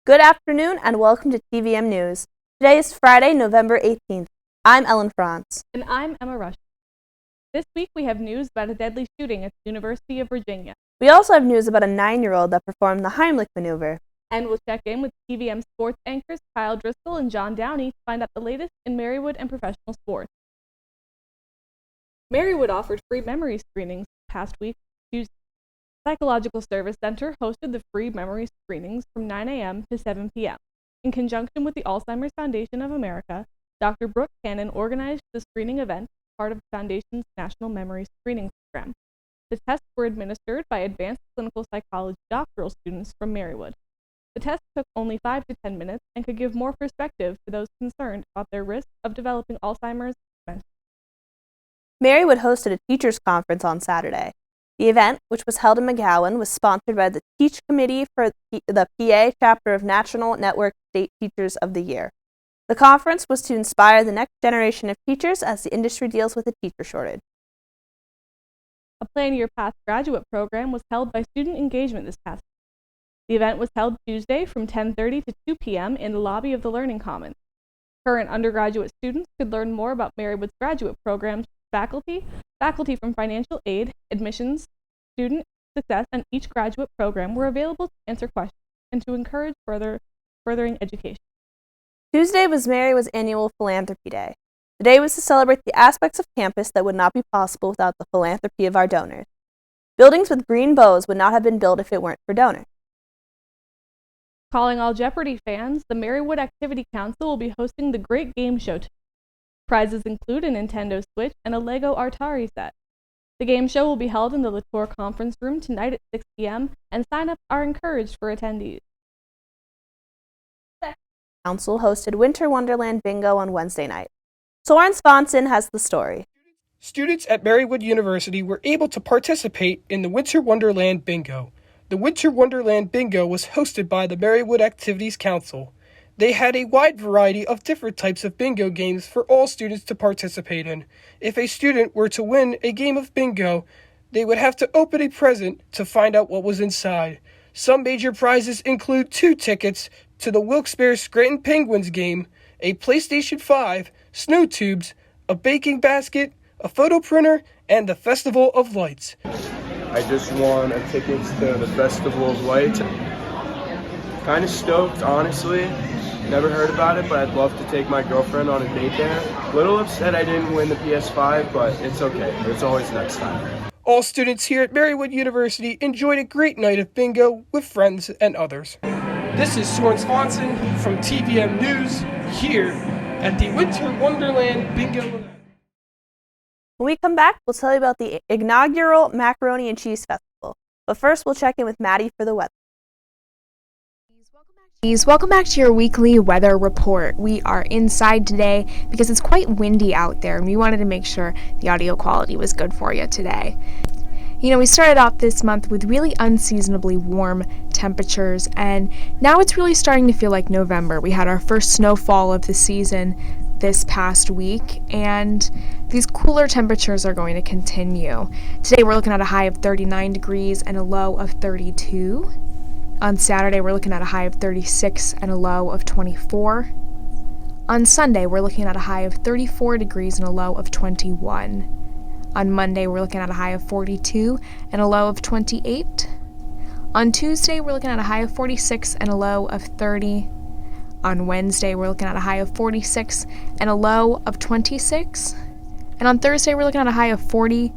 Good afternoon and welcome to TVM-News. Today is Friday, November 18th. I'm Ellen Franz. And I'm Emma Rush. This week we have news about a deadly shooting at the University of Virginia. We also have news about a 9-year-old that performed the Heimlich maneuver. And we'll check in with TVM sports anchors Kyle Driscoll and John Downey to find out the latest in Marywood and professional sports. Marywood offered free memory screenings past week, Tuesday. Psychological Service Center hosted the free memory screenings from 9 a.m. to 7 p.m. In conjunction with the Alzheimer's Foundation of America, Dr. Brooke Cannon organized the screening event as part of the Foundation's National Memory Screening Program. The tests were administered by advanced clinical psychology doctoral students from Marywood. The test took only 5 to 10 minutes and could give more perspective to those concerned about their risk of developing Alzheimer's dementia. Marywood hosted a teachers' conference on Saturday. The event, which was held in McGowan, was sponsored by the Teach Committee for the PA chapter of National Network State Teachers of the Year. The conference was to inspire the next generation of teachers as the industry deals with a teacher shortage. A Plan Your Path graduate program was held by Student Engagement this past week. The event was held Tuesday from 10:30 to 2 p.m. in the lobby of the Learning Commons. Current undergraduate students could learn more about Marywood's graduate programs, faculty from financial aid, admissions, student success, and each graduate program were available to answer questions and to encourage furthering education. Tuesday was Marywood's annual Philanthropy Day. The day was to celebrate the aspects of campus that would not be possible without the philanthropy of our donors. Buildings with green bows would not have been built if it weren't for donors. Calling all Jeopardy fans, the Marywood Activity Council will be hosting the Great Game Show tonight. Prizes include a Nintendo Switch and a Lego Atari set. The game show will be held in the Latour Conference Room tonight at 6 p.m., and sign-ups are encouraged for attendees. The Council hosted Winter Wonderland Bingo on Wednesday night. Soren Sponson has the story. Students at Marywood-University were able to participate in the Winter Wonderland Bingo. The Winter Wonderland Bingo was hosted by the Marywood Activities Council. They had a wide variety of different types of bingo games for all students to participate in. If a student were to win a game of bingo, they would have to open a present to find out what was inside. Some major prizes include 2 tickets to the Wilkes-Barre-Scranton Penguins game, a PlayStation 5, snow tubes, a baking basket, a photo printer, and the Festival of Lights. I just won a ticket to the Festival of Lights. Kind of stoked, honestly. Never heard about it, but I'd love to take my girlfriend on a date there. Little upset I didn't win the PS5, but it's okay. There's always next time. All students here at Marywood-University enjoyed a great night of bingo with friends and others. This is Soren Swanson from TVM-News here at the Winter Wonderland Bingo event. When we come back, we'll tell you about the inaugural Macaroni and Cheese Festival. But first, we'll check in with Maddie for the weather. Welcome back to your weekly weather report. We are inside today because it's quite windy out there, and we wanted to make sure the audio quality was good for you today. You know, we started off this month with really unseasonably warm temperatures, and now it's really starting to feel like November. We had our first snowfall of the season this past week, and these cooler temperatures are going to continue. Today we're looking at a high of 39 degrees and a low of 32. On Saturday, we're looking at a high of 36 and a low of 24. On Sunday, we're looking at a high of 34 degrees and a low of 21. On Monday, we're looking at a high of 42 and a low of 28. On Tuesday, we're looking at a high of 46 and a low of 30. On Wednesday, we're looking at a high of 46 and a low of 26. And on Thursday, we're looking at a high of 40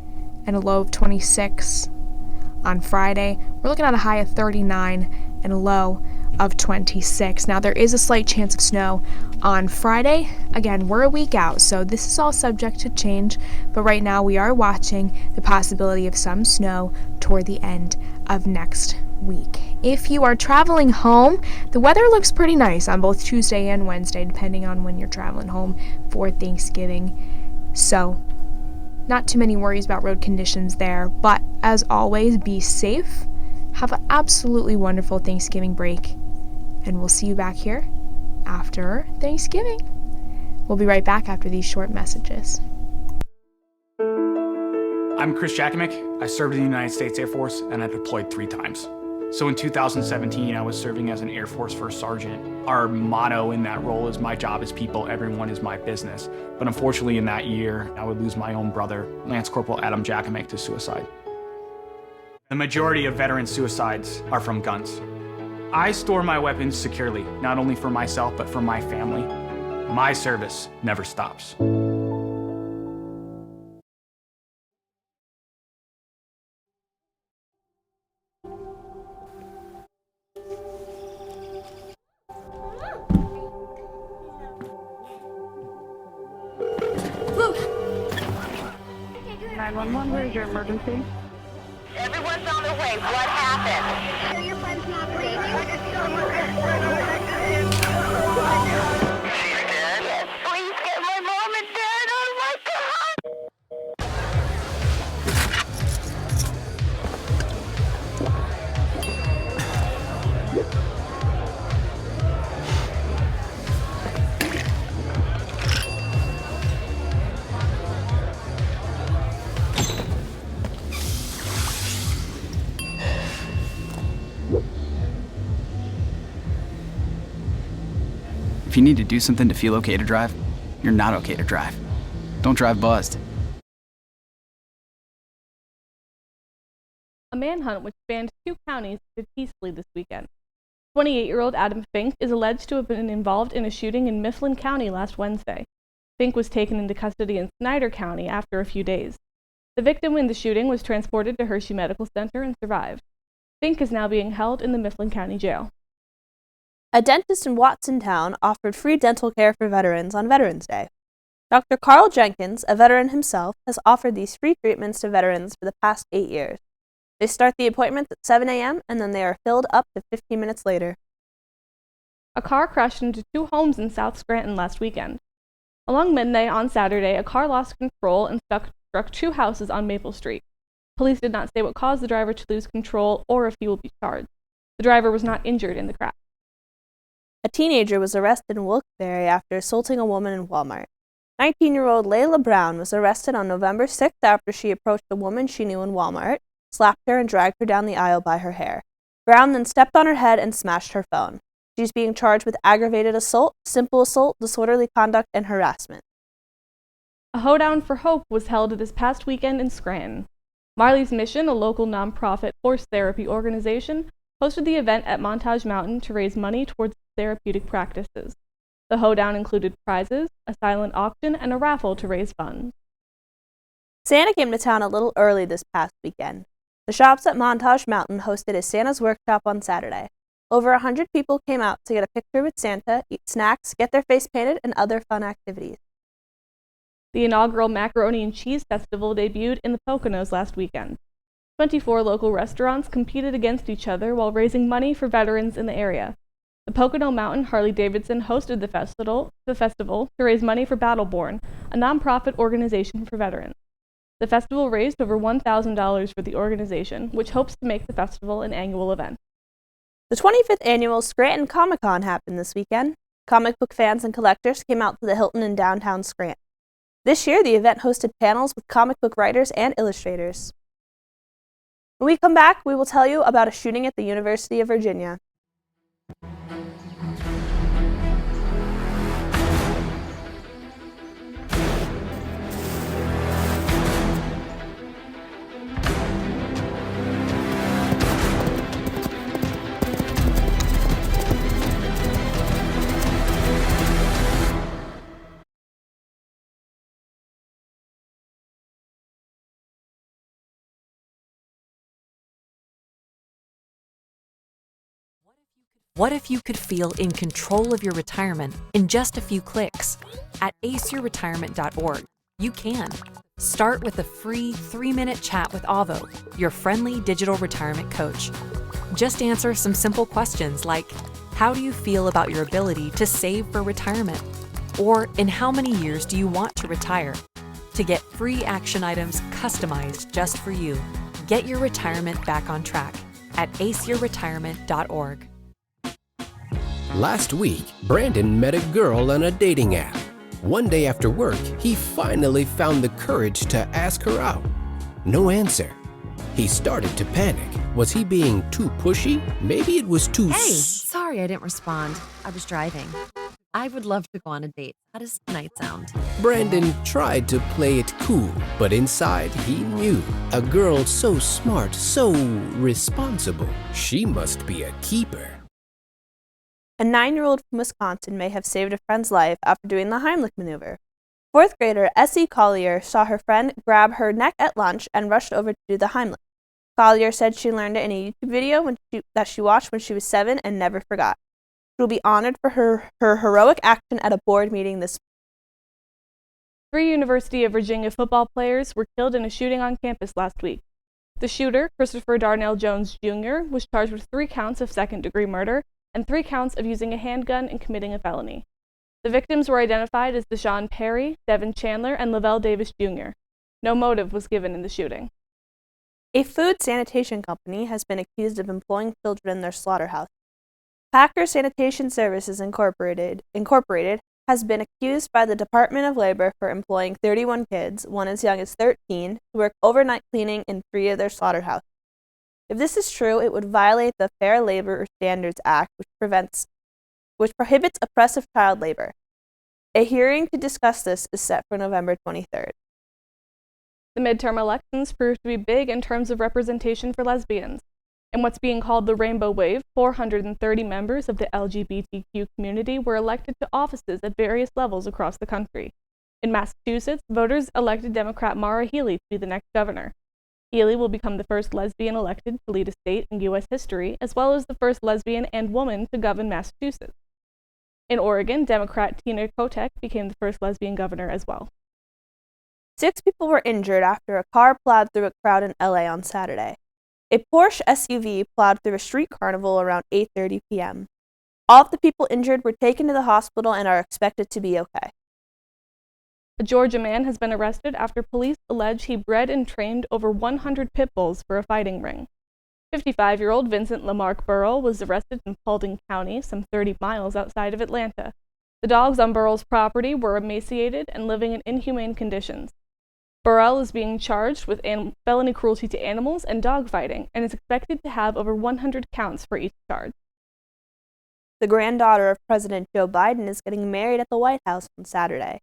and a low of 26. On Friday, we're looking at a high of 39 and a low of 26. Now, there is a slight chance of snow on Friday. Again, we're a week out, so this is all subject to change, but right now we are watching the possibility of some snow toward the end of next week. If you are traveling home, the weather looks pretty nice on both Tuesday and Wednesday, depending on when you're traveling home for Thanksgiving. So, not too many worries about road conditions there, but as always, be safe. Have an absolutely wonderful Thanksgiving break, and we'll see you back here after Thanksgiving. We'll be right back after these short messages. I'm Chris Jakimick. I served in the United States Air Force, and I deployed 3 times. So in 2017, I was serving as an Air Force First Sergeant. Our motto in that role is "My job is people, everyone is my business." But unfortunately in that year, I would lose my own brother, Lance Corporal Adam Jackamick, to suicide. The majority of veteran suicides are from guns. I store my weapons securely, not only for myself, but for my family. My service never stops. Where's your emergency? Everyone's on their way. What happened? Your friend's not breathing. She's dead? Yes, please get my mom and dad. Oh my God! If you need to do something to feel okay to drive, you're not okay to drive. Don't drive buzzed. A manhunt which spanned 2 counties ended peacefully this weekend. 28-year-old Adam Fink is alleged to have been involved in a shooting in Mifflin County last Wednesday. Fink was taken into custody in Snyder County after a few days. The victim in the shooting was transported to Hershey Medical Center and survived. Fink is now being held in the Mifflin County Jail. A dentist in Watsontown offered free dental care for veterans on Veterans Day. Dr. Carl Jenkins, a veteran himself, has offered these free treatments to veterans for the past 8 years. They start the appointments at 7 a.m. and then they are filled up to 15 minutes later. A car crashed into 2 homes in South Scranton last weekend. Along midnight on Saturday, a car lost control and struck 2 houses on Maple Street. Police did not say what caused the driver to lose control or if he will be charged. The driver was not injured in the crash. A teenager was arrested in Wilkes-Barre after assaulting a woman in Walmart. 19-year-old Layla Brown was arrested on November 6th after she approached a woman she knew in Walmart, slapped her, and dragged her down the aisle by her hair. Brown then stepped on her head and smashed her phone. She's being charged with aggravated assault, simple assault, disorderly conduct, and harassment. A hoedown for hope was held this past weekend in Scranton. Marley's Mission, a local nonprofit horse therapy organization, hosted the event at Montage Mountain to raise money towards therapeutic practices. The hoedown included prizes, a silent auction, and a raffle to raise funds. Santa came to town a little early this past weekend. The shops at Montage Mountain hosted a Santa's Workshop on Saturday. Over 100 people came out to get a picture with Santa, eat snacks, get their face painted, and other fun activities. The inaugural Macaroni and Cheese Festival debuted in the Poconos last weekend. 24 local restaurants competed against each other while raising money for veterans in the area. The Pocono Mountain Harley-Davidson hosted the festival to raise money for Battleborn, a nonprofit organization for veterans. The festival raised over $1,000 for the organization, which hopes to make the festival an annual event. The 25th annual Scranton Comic-Con happened this weekend. Comic book fans and collectors came out to the Hilton in downtown Scranton. This year, the event hosted panels with comic book writers and illustrators. When we come back, we will tell you about a shooting at the University of Virginia. What if you could feel in control of your retirement in just a few clicks? At aceyourretirement.org, you can. Start with a free 3-minute chat with Avo, your friendly digital retirement coach. Just answer some simple questions like, how do you feel about your ability to save for retirement? Or in how many years do you want to retire? To get free action items customized just for you, get your retirement back on track at aceyourretirement.org. Last week, Brandon met a girl on a dating app. One day after work, he finally found the courage to ask her out. No answer. He started to panic. Was he being too pushy? Maybe it was too Hey, sorry I didn't respond. I was driving. I would love to go on a date. How does tonight sound? Brandon tried to play it cool, but inside he knew a girl so smart, so responsible, she must be a keeper. A 9-year-old from Wisconsin may have saved a friend's life after doing the Heimlich maneuver. Fourth grader S.E. Collier saw her friend grab her neck at lunch and rushed over to do the Heimlich. Collier said she learned it in a YouTube video that she watched when she was 7 and never forgot. She will be honored for her heroic action at a board meeting this week. 3 University of Virginia football players were killed in a shooting on campus last week. The shooter, Christopher Darnell Jones Jr., was charged with 3 counts of second-degree murder and 3 counts of using a handgun and committing a felony. The victims were identified as Deshaun Perry, Devin Chandler, and Lavelle Davis Jr. No motive was given in the shooting. A food sanitation company has been accused of employing children in their slaughterhouse. Packer Sanitation Services Incorporated has been accused by the Department of Labor for employing 31 kids, one as young as 13, to work overnight cleaning in 3 of their slaughterhouses. If this is true, it would violate the Fair Labor Standards Act, which prohibits oppressive child labor. A hearing to discuss this is set for November 23rd. The midterm elections proved to be big in terms of representation for lesbians. In what's being called the Rainbow Wave, 430 members of the LGBTQ community were elected to offices at various levels across the country. In Massachusetts, voters elected Democrat Maura Healey to be the next governor. Healey will become the first lesbian elected to lead a state in U.S. history, as well as the first lesbian and woman to govern Massachusetts. In Oregon, Democrat Tina Kotek became the first lesbian governor as well. 6 people were injured after a car plowed through a crowd in LA on Saturday. A Porsche SUV plowed through a street carnival around 8:30 p.m. All of the people injured were taken to the hospital and are expected to be okay. A Georgia man has been arrested after police allege he bred and trained over 100 pit bulls for a fighting ring. 55-year-old Vincent Lamarck Burrell was arrested in Paulding County, some 30 miles outside of Atlanta. The dogs on Burrell's property were emaciated and living in inhumane conditions. Burrell is being charged with felony cruelty to animals and dogfighting and is expected to have over 100 counts for each charge. The granddaughter of President Joe Biden is getting married at the White House on Saturday.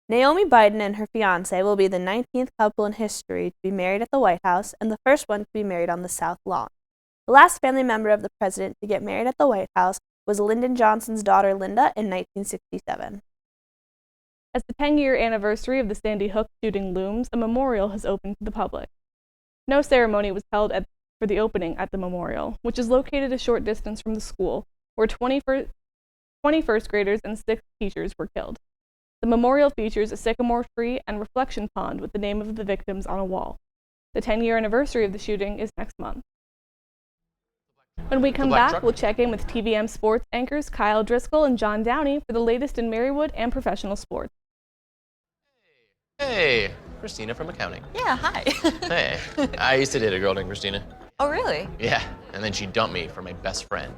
Naomi Biden and her fiancé will be the 19th couple in history to be married at the White House and the first one to be married on the South Lawn. The last family member of the president to get married at the White House was Lyndon Johnson's daughter Linda in 1967. As the 10-year anniversary of the Sandy Hook shooting looms, a memorial has opened to the public. No ceremony was held for the opening at the memorial, which is located a short distance from the school, where 20 first graders and 6 teachers were killed. The memorial features a sycamore tree and reflection pond with the name of the victims on a wall. The 10-year anniversary of the shooting is next month. When we come back, we'll check in with TVM sports anchors Kyle Driscoll and John Downey for the latest in Marywood and professional sports. Hey, Christina from accounting. Yeah, hi. Hey, I used to date a girl named Christina. Oh, really? Yeah, and then she dumped me for my best friend.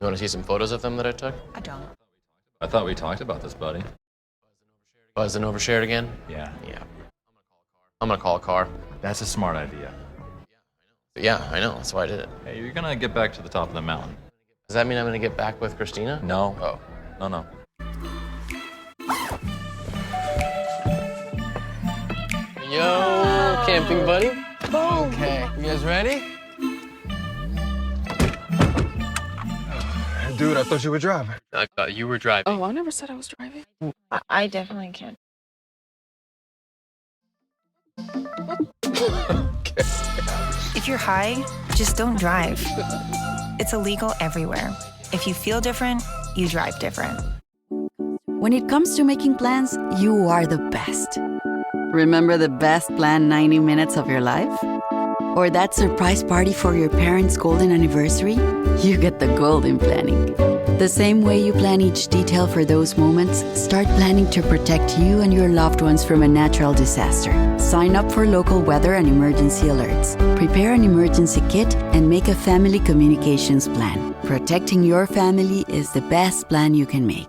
You want to see some photos of them that I took? I don't. I thought we talked about this, buddy. Buzz and overshared again? Yeah. Yeah. I'm gonna call a car. That's a smart idea. Yeah, I know. That's why I did it. Hey, you're gonna get back to the top of the mountain. Does that mean I'm gonna get back with Christina? No. Oh. No. Yo, camping buddy. Okay, you guys ready? Dude, I thought you were driving. I thought you were driving. Oh, I never said I was driving. I definitely can't. If you're high, just don't drive. It's illegal everywhere. If you feel different, you drive different. When it comes to making plans, you are the best. Remember the best planned 90 minutes of your life? Or that surprise party for your parents' golden anniversary? You get the golden planning. The same way you plan each detail for those moments, start planning to protect you and your loved ones from a natural disaster. Sign up for local weather and emergency alerts. Prepare an emergency kit and make a family communications plan. Protecting your family is the best plan you can make.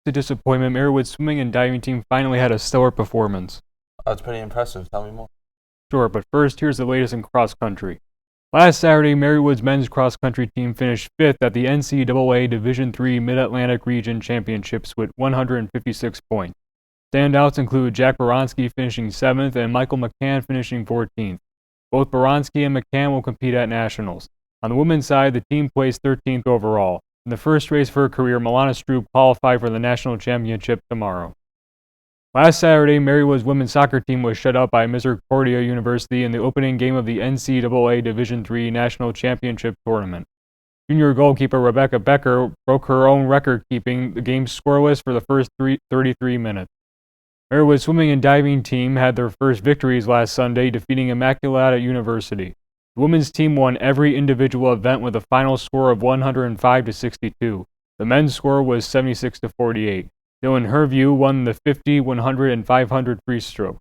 To disappointment, Marywood's swimming and diving team finally had a stellar performance. That's pretty impressive. Tell me more. Sure, but first, here's the latest in cross country. Last Saturday, Marywood's men's cross country team finished 5th at the NCAA Division III Mid-Atlantic Region Championships with 156 points. Standouts include Jack Baronski finishing 7th and Michael McCann finishing 14th. Both Baronski and McCann will compete at nationals. On the women's side, the team placed 13th overall. In the first race of her career, Milana Stroop qualified for the national championship tomorrow. Last Saturday, Marywood's women's soccer team was shut out by Misericordia University in the opening game of the NCAA Division III National Championship Tournament. Junior goalkeeper Rebecca Becker broke her own record, keeping the game scoreless for the first 33 minutes. Marywood's swimming and diving team had their first victories last Sunday, defeating Immaculata University. The women's team won every individual event with a final score of 105-62. The men's score was 76-48. Dylan Herview won the 50, 100, and 500 free stroke.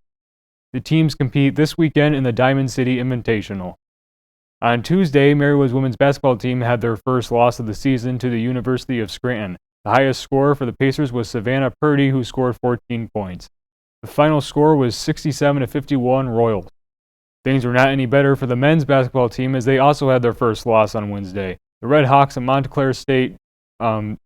The teams compete this weekend in the Diamond City Invitational. On Tuesday, Marywood's women's basketball team had their first loss of the season to the University of Scranton. The highest scorer for the Pacers was Savannah Purdy, who scored 14 points. The final score was 67-51 Royals. Things were not any better for the men's basketball team as they also had their first loss on Wednesday. The Red Hawks of Montclair State to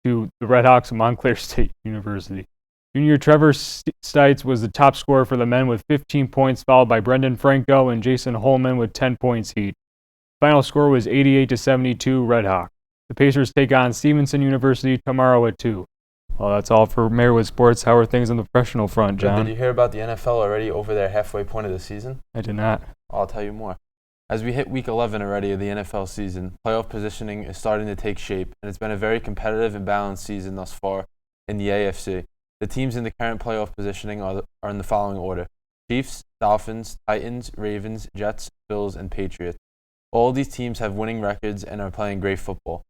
the Red Hawks of Montclair State University. Junior Trevor Stites was the top scorer for the men with 15 points, followed by Brendan Franco and Jason Holman with 10 points each. The final score was 88-72 Red Hawk. The Pacers take on Stevenson University tomorrow at 2. Well, that's all for Marywood Sports. How are things on the professional front, John? Did you hear about the NFL already over their halfway point of the season? I did not. I'll tell you more. As we hit Week 11 already of the NFL season, playoff positioning is starting to take shape, and it's been a very competitive and balanced season thus far in the AFC. The teams in the current playoff positioning are in the following order: Chiefs, Dolphins, Titans, Ravens, Jets, Bills, and Patriots. All these teams have winning records and are playing great football.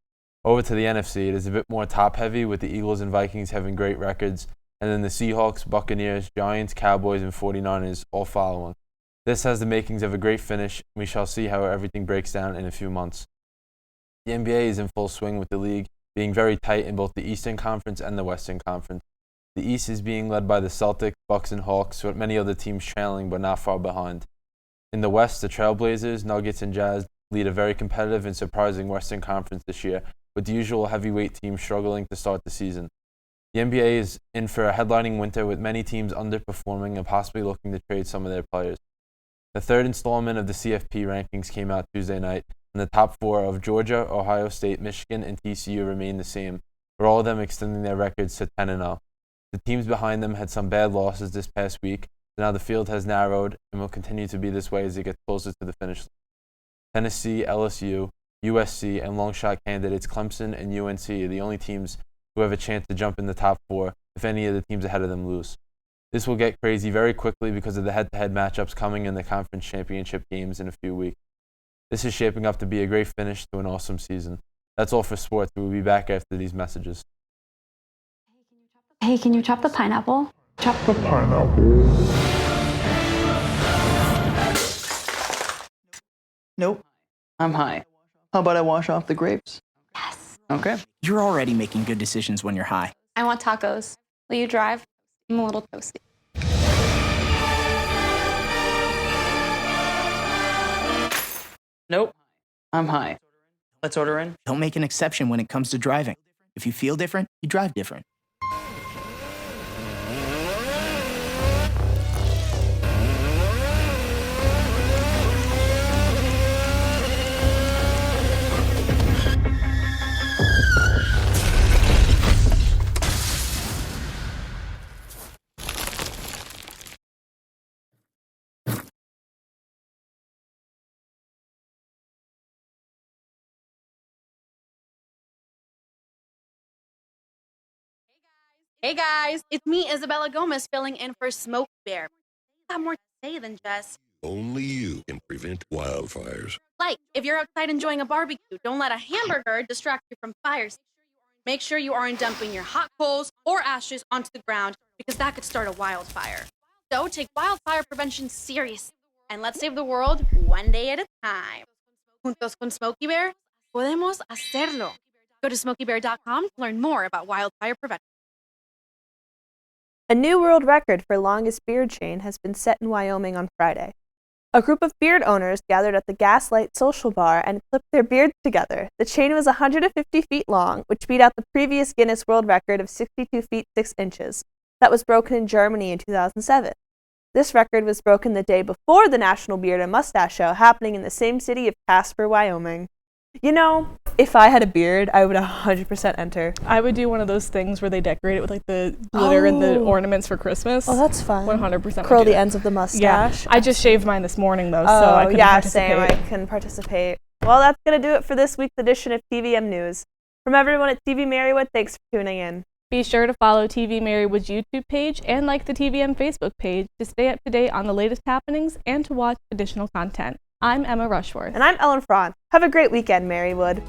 Over to the NFC, it is a bit more top-heavy, with the Eagles and Vikings having great records, and then the Seahawks, Buccaneers, Giants, Cowboys, and 49ers all following. This has the makings of a great finish, and we shall see how everything breaks down in a few months. The NBA is in full swing, with the league being very tight in both the Eastern Conference and the Western Conference. The East is being led by the Celtics, Bucks, and Hawks, with many other teams trailing but not far behind. In the West, the Trailblazers, Nuggets, and Jazz lead a very competitive and surprising Western Conference this year, with the usual heavyweight teams struggling to start the season. The NBA is in for a headlining winter, with many teams underperforming and possibly looking to trade some of their players. The third installment of the CFP rankings came out Tuesday night, and the top 4 of Georgia, Ohio State, Michigan, and TCU remain the same, with all of them extending their records to 10-0. The teams behind them had some bad losses this past week, so now the field has narrowed and will continue to be this way as it gets closer to the finish line. Tennessee, LSU, USC, and long shot candidates Clemson and UNC are the only teams who have a chance to jump in the top 4 if any of the teams ahead of them lose. This will get crazy very quickly because of the head-to-head matchups coming in the conference championship games in a few weeks. This is shaping up to be a great finish to an awesome season. That's all for sports. We will be back after these messages. Hey, can you chop the pineapple? Chop the Nope. I'm high. How about I wash off the grapes? Yes. Okay. You're already making good decisions when you're high. I want tacos. Will you drive? I'm a little toasty. Nope. I'm high. Let's order in. Don't make an exception when it comes to driving. If you feel different, you drive different. Hey guys, it's me, Isabella Gomez, filling in for Smokey Bear. I got more to say than just, only you can prevent wildfires. like, if you're outside enjoying a barbecue, don't let a hamburger distract you from fires. Make sure you aren't dumping your hot coals or ashes onto the ground because that could start a wildfire. So take wildfire prevention seriously and let's save the world one day at a time. Juntos con Smokey Bear, podemos hacerlo. Go to SmokeyBear.com to learn more about wildfire prevention. A new world record for longest beard chain has been set in Wyoming on Friday. A group of beard owners gathered at the Gaslight Social Bar and clipped their beards together. The chain was 150 feet long, which beat out the previous Guinness World Record of 62 feet 6 inches. That was broken in Germany in 2007. This record was broken the day before the National Beard and Mustache Show, happening in the same city of Casper, Wyoming. You know, if I had a beard, I would 100% enter. I would do one of those things where they decorate it with like the glitter and the ornaments for Christmas. Oh, that's fun. 100%. Curl the ends of the mustache. Yeah. I just shaved mine this morning though, so I couldn't participate. Same. I can participate. Well, that's going to do it for this week's edition of TVM-News. From everyone at TV-Marywood, thanks for tuning in. Be sure to follow TV-Marywood's YouTube page and like the TVM Facebook page to stay up to date on the latest happenings and to watch additional content. I'm Emma Rushworth. And I'm Ellen Fraun. Have a great weekend, Marywood.